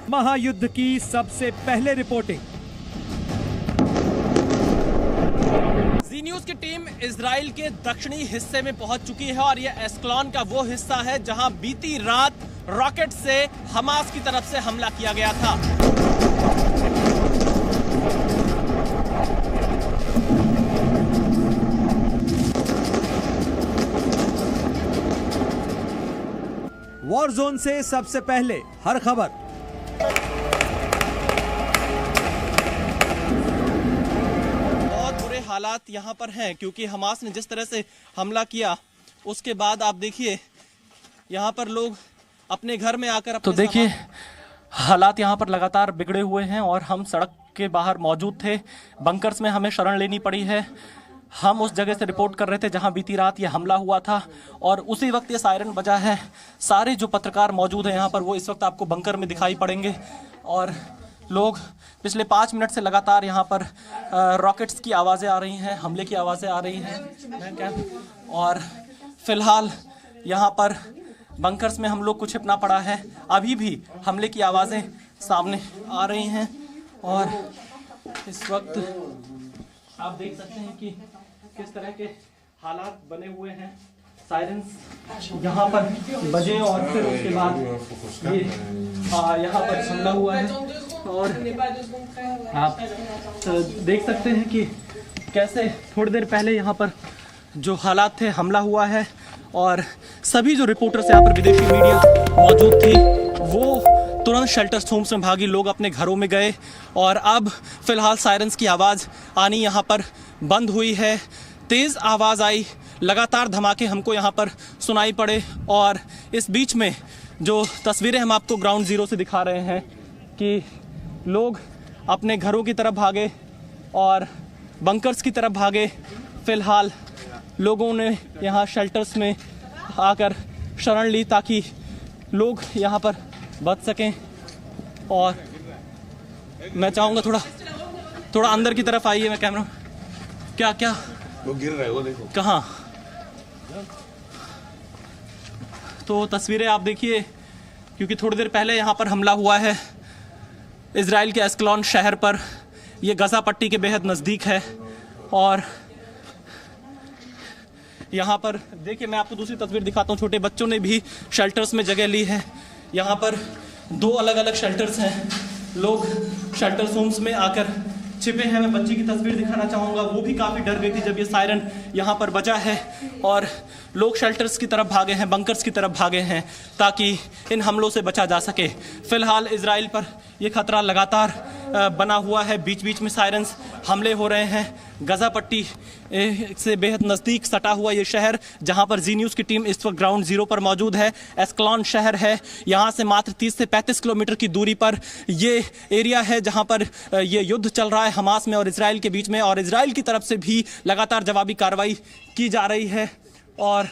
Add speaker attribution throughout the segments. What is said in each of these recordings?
Speaker 1: महायुद्ध की सबसे पहले रिपोर्टिंग।
Speaker 2: जी न्यूज की टीम इजराइल के दक्षिणी हिस्से में पहुंच चुकी है और यह एस्कलॉन का वो हिस्सा है जहां बीती रात रॉकेट से हमास की तरफ से हमला किया गया था।
Speaker 1: वॉर जोन से सबसे पहले हर खबर।
Speaker 2: बहुत बुरे हालात यहां पर हैं क्योंकि हमास ने जिस तरह से हमला किया उसके बाद आप देखिए यहां पर लोग अपने घर में आकर तो देखिए हालात यहां पर लगातार बिगड़े हुए हैं और हम सड़क के बाहर मौजूद थे। बंकर्स में हमें शरण लेनी पड़ी है। हम उस जगह से रिपोर्ट कर रहे थे जहां बीती रात ये हमला हुआ था और उसी वक्त ये सायरन बजा है। सारे जो पत्रकार मौजूद हैं यहाँ पर वो इस वक्त आपको बंकर में दिखाई पड़ेंगे और लोग पिछले 5 मिनट से लगातार यहाँ पर रॉकेट्स की आवाज़ें आ रही हैं, हमले की आवाज़ें आ रही हैं और फिलहाल यहाँ पर बंकर्स में हम लोग को छिपना पड़ा है। अभी भी हमले की आवाज़ें सामने आ रही हैं और इस वक्त आप देख सकते हैं कि किस तरह के हालात बने हुए हैं। सायरन्स यहाँ पर बजे और फिर उसके बाद ये यहाँ पर हमला हुआ है और आप देख सकते हैं कि कैसे थोड़ी देर पहले यहाँ पर जो हालात थे हमला हुआ है और सभी जो रिपोर्टर्स यहाँ पर विदेशी मीडिया मौजूद थी वो तुरंत शेल्टर होम्स में भागी, लोग अपने घरों में गए और अब फिलहाल सायरन्स की आवाज़ आनी यहाँ पर बंद हुई है। तेज़ आवाज़ आई, लगातार धमाके हमको यहाँ पर सुनाई पड़े और इस बीच में जो तस्वीरें हम आपको ग्राउंड ज़ीरो से दिखा रहे हैं कि लोग अपने घरों की तरफ भागे और बंकर्स की तरफ भागे। फ़िलहाल लोगों ने यहाँ शेल्टर्स में आकर शरण ली ताकि लोग यहाँ पर बच सकें और मैं चाहूँगा थोड़ा अंदर की तरफ आइए। मैं कैमरा क्या
Speaker 3: वो गिर रहा है, वो देखो
Speaker 2: कहाँ। तो तस्वीरें आप देखिए क्योंकि थोड़ी देर पहले यहाँ पर हमला हुआ है इजराइल के एस्कलॉन शहर पर। ये गजा पट्टी के बेहद नज़दीक है और यहाँ पर देखिए मैं आपको दूसरी तस्वीर दिखाता हूँ। छोटे बच्चों ने भी शेल्टर्स में जगह ली है। यहाँ पर 2 अलग अलग शेल्टर्स हैं। लोग शेल्टर्स होम्स में आकर छिपे हैं। मैं बच्ची की तस्वीर दिखाना चाहूँगा, वो भी काफ़ी डर गई थी जब ये सायरन यहाँ पर बजा है और लोग शेल्टर्स की तरफ भागे हैं, बंकर्स की तरफ भागे हैं ताकि इन हमलों से बचा जा सके। फ़िलहाल इजराइल पर यह खतरा लगातार बना हुआ है। बीच बीच में सायरन्स हमले हो रहे हैं। गजा पट्टी से बेहद नज़दीक सटा हुआ ये शहर जहां पर जी न्यूज़ की टीम इस वक्त ग्राउंड ज़ीरो पर मौजूद है। एस्कलॉन शहर है, यहाँ से मात्र 30 से 35 किलोमीटर की दूरी पर ये एरिया है जहां पर ये युद्ध चल रहा है हमास में और इजराइल के बीच में और इजराइल की तरफ से भी लगातार जवाबी कार्रवाई की जा रही है। और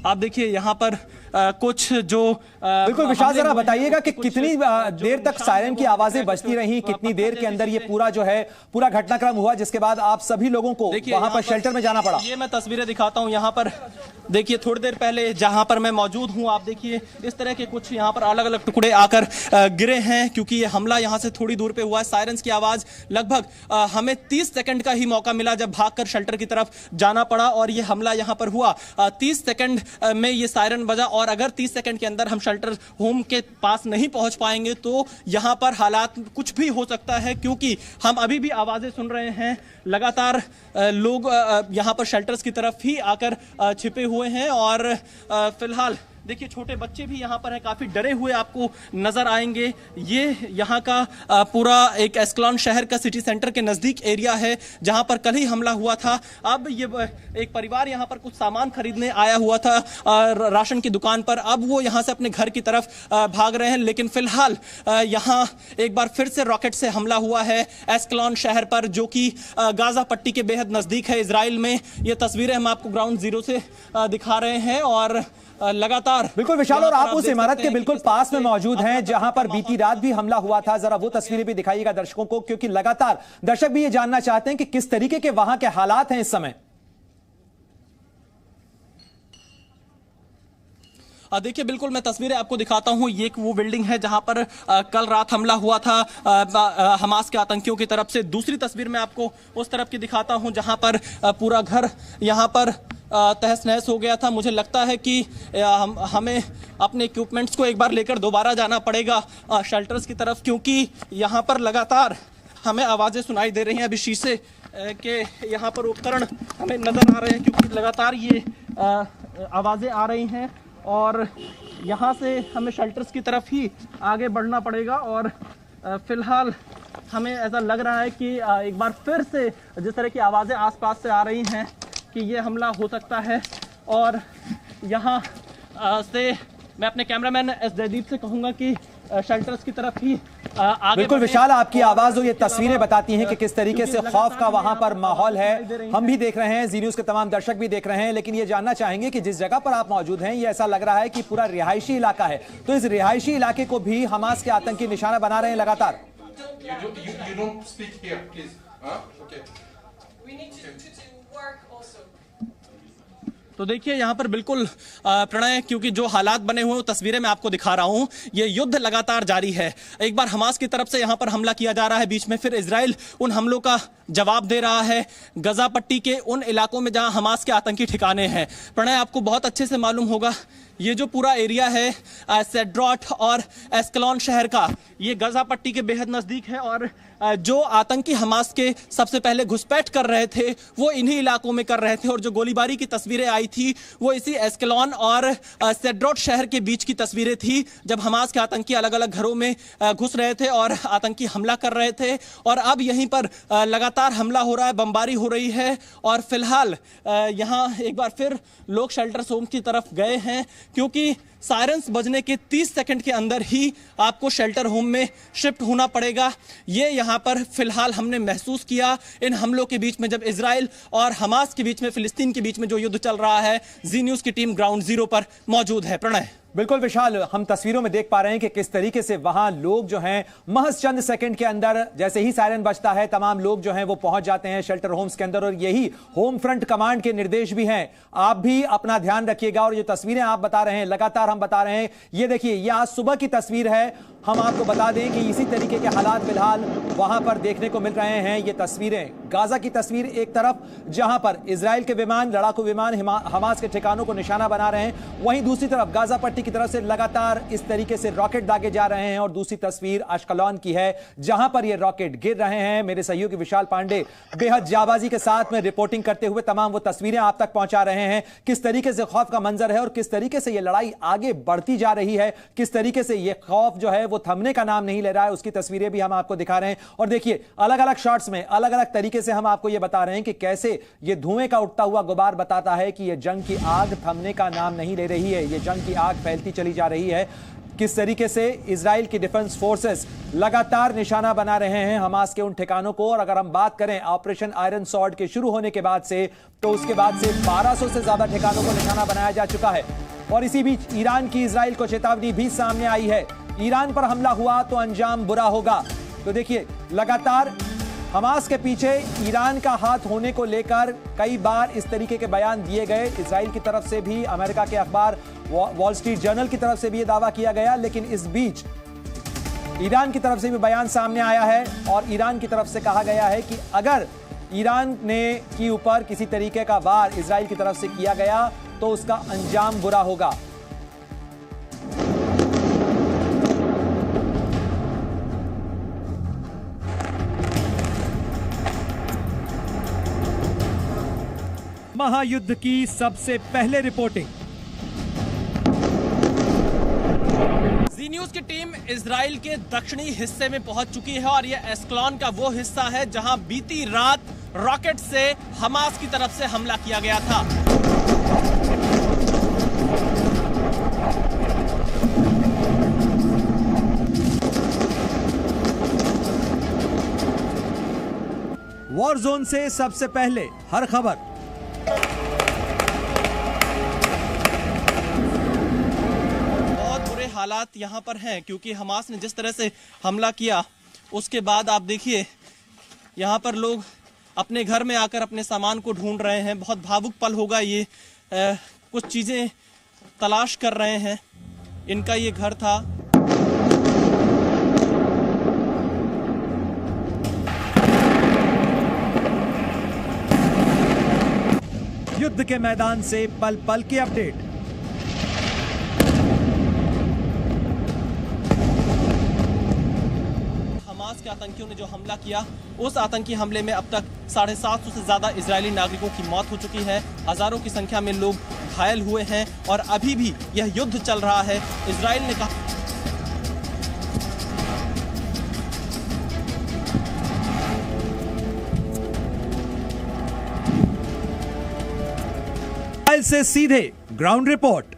Speaker 2: आप देखिए यहाँ पर कुछ जो
Speaker 4: बिल्कुल विशाल, जरा बताइएगा कि कितनी देर तक सायरन की आवाजें बजती रहीं, कितनी देर के अंदर ये पूरा घटनाक्रम हुआ जिसके बाद आप सभी लोगों को वहां पर शेल्टर में जाना पड़ा?
Speaker 2: ये मैं तस्वीरें दिखाता हूं। यहाँ पर देखिए थोड़ी देर पहले जहां पर मैं मौजूद हूं आप देखिए इस तरह के कुछ यहाँ पर अलग अलग टुकड़े आकर गिरे हैं क्योंकि ये हमला यहाँ से थोड़ी दूर पे हुआ है। सायरन्स की आवाज लगभग हमें 30 सेकंड का ही मौका मिला जब भागकर शेल्टर की तरफ जाना पड़ा और ये हमला यहाँ पर हुआ। 30 सेकंड में ये सायरन बजा और अगर 30 सेकंड के अंदर हम शेल्टर होम के पास नहीं पहुंच पाएंगे तो यहाँ पर हालात कुछ भी हो सकता है क्योंकि हम अभी भी आवाजें सुन रहे हैं। लगातार लोग यहाँ पर शेल्टर्स की तरफ ही आकर छिपे हुए हैं और फिलहाल देखिए छोटे बच्चे भी यहाँ पर हैं, काफ़ी डरे हुए आपको नज़र आएंगे। ये यहाँ का पूरा एक एस्कलॉन शहर का सिटी सेंटर के नज़दीक एरिया है जहाँ पर कल ही हमला हुआ था। अब ये एक परिवार यहाँ पर कुछ सामान खरीदने आया हुआ था राशन की दुकान पर, अब वो यहाँ से अपने घर की तरफ भाग रहे हैं। लेकिन फिलहाल यहाँ एक बार फिर से रॉकेट से हमला हुआ है एस्कलॉन शहर पर जो कि गाजा पट्टी के बेहद नज़दीक है इजराइल में। ये तस्वीरें हम आपको ग्राउंड जीरो से दिखा रहे हैं और लगातार
Speaker 4: बिल्कुल विशाल, और आप उस इमारत के बिल्कुल पास में मौजूद हैं जहां पर बीती रात भी हमला हुआ था। जरा वो तस्वीरें भी दिखाइएगा दर्शकों को क्योंकि लगातार दर्शक भी ये जानना चाहते हैं कि किस तरीके के वहां के हालात हैं इस समय।
Speaker 2: देखिए बिल्कुल मैं तस्वीरें आपको दिखाता हूँ। ये एक वो बिल्डिंग है जहां पर कल रात हमला हुआ था हमास के आतंकियों की तरफ से। दूसरी तस्वीर मैं आपको उस तरफ की दिखाता हूँ जहां पर पूरा घर यहाँ पर तहस नहस हो गया था। मुझे लगता है कि हमें अपने इक्विपमेंट्स को एक बार लेकर दोबारा जाना पड़ेगा शेल्टर्स की तरफ, क्योंकि यहाँ पर लगातार हमें आवाज़ें सुनाई दे रही हैं। अभी शीशे के यहाँ पर उपकरण हमें नज़र आ रहे हैं क्योंकि लगातार ये आवाज़ें आ रही हैं और यहाँ से हमें शेल्टर्स की तरफ ही आगे बढ़ना पड़ेगा। और फ़िलहाल हमें ऐसा लग रहा है कि एक बार फिर से जिस तरह की आवाज़ें आसपास से आ रही हैं कि ये हमला हो सकता है। और यहाँ से मैं अपने कैमरामैन एस जयदीप से कहूँगा कि शेल्टर्स की तरफ ही आगे।
Speaker 4: बिल्कुल विशाल, आपकी आवाज और ये तस्वीरें बताती हैं कि किस तरीके से खौफ का वहां पर माहौल है। हम भी देख रहे हैं, जी न्यूज के तमाम दर्शक भी देख रहे हैं, लेकिन ये जानना चाहेंगे कि जिस जगह पर आप मौजूद हैं ये ऐसा लग रहा है कि पूरा रिहायशी इलाका है, तो इस रिहायशी इलाके को भी हमास के आतंकी निशाना बना रहे हैं लगातार।
Speaker 3: You don't speak here, please. Okay.
Speaker 5: We need to work also.
Speaker 2: तो देखिए यहाँ पर बिल्कुल प्रणय, क्योंकि जो हालात बने हुए हैं तस्वीरें मैं आपको दिखा रहा हूँ, ये युद्ध लगातार जारी है। एक बार हमास की तरफ से यहाँ पर हमला किया जा रहा है, बीच में फिर इजराइल उन हमलों का जवाब दे रहा है गजा पट्टी के उन इलाकों में जहाँ हमास के आतंकी ठिकाने हैं। प्रणय, आपको बहुत अच्छे से मालूम होगा ये जो पूरा एरिया है सेड्रॉट और एस्कलॉन शहर का, ये गजा पट्टी के बेहद नज़दीक है और जो आतंकी हमास के सबसे पहले घुसपैठ कर रहे थे वो इन्हीं इलाकों में कर रहे थे। और जो गोलीबारी की तस्वीरें आई थी वो इसी एस्कलॉन और सेड्रॉट शहर के बीच की तस्वीरें थी, जब हमास के आतंकी अलग अलग घरों में घुस रहे थे और आतंकी हमला कर रहे थे। और अब यहीं पर लगातार हमला हो रहा है, बमबारी हो रही है। और फिलहाल यहाँ एक बार फिर लोग शेल्टर्स होम की तरफ गए हैं, क्योंकि सायरन्स बजने के 30 सेकंड के अंदर ही आपको शेल्टर होम में शिफ्ट होना पड़ेगा। ये यहाँ पर फिलहाल हमने महसूस किया इन हमलों के बीच में, जब इजराइल और हमास के बीच में, फिलिस्तीन के बीच में जो युद्ध चल रहा है। जी न्यूज की टीम ग्राउंड जीरो पर मौजूद है। प्रणय।
Speaker 4: बिल्कुल विशाल, हम तस्वीरों में देख पा रहे हैं कि किस तरीके से वहां लोग जो हैं महज चंद सेकंड के अंदर, जैसे ही सायरन बजता है, तमाम लोग जो हैं वो पहुंच जाते हैं शेल्टर होम्स के अंदर। और यही होम फ्रंट कमांड के निर्देश भी हैं, आप भी अपना ध्यान रखिएगा। और ये तस्वीरें आप बता रहे हैं, लगातार हम बता रहे हैं, ये देखिए ये आज सुबह की तस्वीर है। हम आपको बता दें कि इसी तरीके के हालात फिलहाल वहां पर देखने को मिल रहे हैं। ये तस्वीरें गाजा की तस्वीर एक तरफ, जहां पर इजराइल के विमान, लड़ाकू विमान हमास के ठिकानों को निशाना बना रहे हैं, वहीं दूसरी तरफ गाजा पट्टी की तरफ से लगातार इस तरीके से रॉकेट दागे जा रहे हैं। और दूसरी तस्वीर अश्कलॉन की है, जहां पर ये रॉकेट गिर रहे हैं। मेरे सहयोगी विशाल पांडे बेहद जाबाजी के साथ में रिपोर्टिंग करते हुए तमाम वो तस्वीरें आप तक पहुंचा रहे हैं, किस तरीके से खौफ का मंजर है और किस तरीके से ये लड़ाई आगे बढ़ती जा रही है, किस तरीके से ये खौफ जो है वो थमने का नाम नहीं ले रहा है। उसकी तस्वीरें भी हम आपको दिखा रहे हैं। और देखिए अलग अलग शॉट्स में अलग अलग तरीके से हम आपको ये बता रहे हैं कि कैसे ये धुएं का उठता हुआ गुबार बताता है कि ये जंग की आग थमने का नाम नहीं ले रही है, ये जंग की आग फैलती चली जा रही है। किस तरीके से इजराइल की डिफेंस फोर्सेस लगातार निशाना बना रहे हैं हमास के उन ठिकानों को। और अगर हम बात करें ऑपरेशन आयरन सॉर्ड के शुरू होने के बाद से, तो उसके बाद से 1200 से ज्यादा ठिकानों को निशाना बनाया जा चुका है। और इसी बीच ईरान की इजराइल को चेतावनी भी सामने आई है, ईरान पर हमला हुआ तो अंजाम बुरा होगा। तो देखिए लगातार हमास के पीछे ईरान का हाथ होने को लेकर कई बार इस तरीके के बयान दिए गए, इजराइल की तरफ से भी, अमेरिका के अखबार वॉल स्ट्रीट जर्नल की तरफ से भी यह दावा किया गया। लेकिन इस बीच ईरान की तरफ से भी बयान सामने आया है और ईरान की तरफ से कहा गया है कि अगर ईरान ने के ऊपर किसी तरीके का वार इजराइल की तरफ से किया गया तो उसका अंजाम बुरा होगा।
Speaker 1: महायुद्ध की सबसे पहले रिपोर्टिंग।
Speaker 2: जी न्यूज की टीम इजराइल के दक्षिणी हिस्से में पहुंच चुकी है और यह एस्कलॉन का वो हिस्सा है जहां बीती रात रॉकेट से हमास की तरफ से हमला किया गया था।
Speaker 1: वॉर जोन से सबसे पहले हर खबर।
Speaker 2: हालात यहां पर हैं क्योंकि हमास ने जिस तरह से हमला किया उसके बाद आप देखिए यहां पर लोग अपने घर में आकर अपने सामान को ढूंढ रहे हैं। बहुत भावुक पल होगा ये। कुछ चीजें तलाश कर रहे हैं। इनका ये घर था।
Speaker 1: युद्ध के मैदान से पल पल की अपडेट।
Speaker 2: हमास के आतंकियों ने जो हमला किया, उस आतंकी हमले में अब तक 750 से ज्यादा इजरायली नागरिकों की मौत हो चुकी है। हजारों की संख्या में लोग घायल हुए हैं और अभी भी यह युद्ध चल रहा है। इजराइल ने कहा
Speaker 1: से सीधे ग्राउंड रिपोर्ट।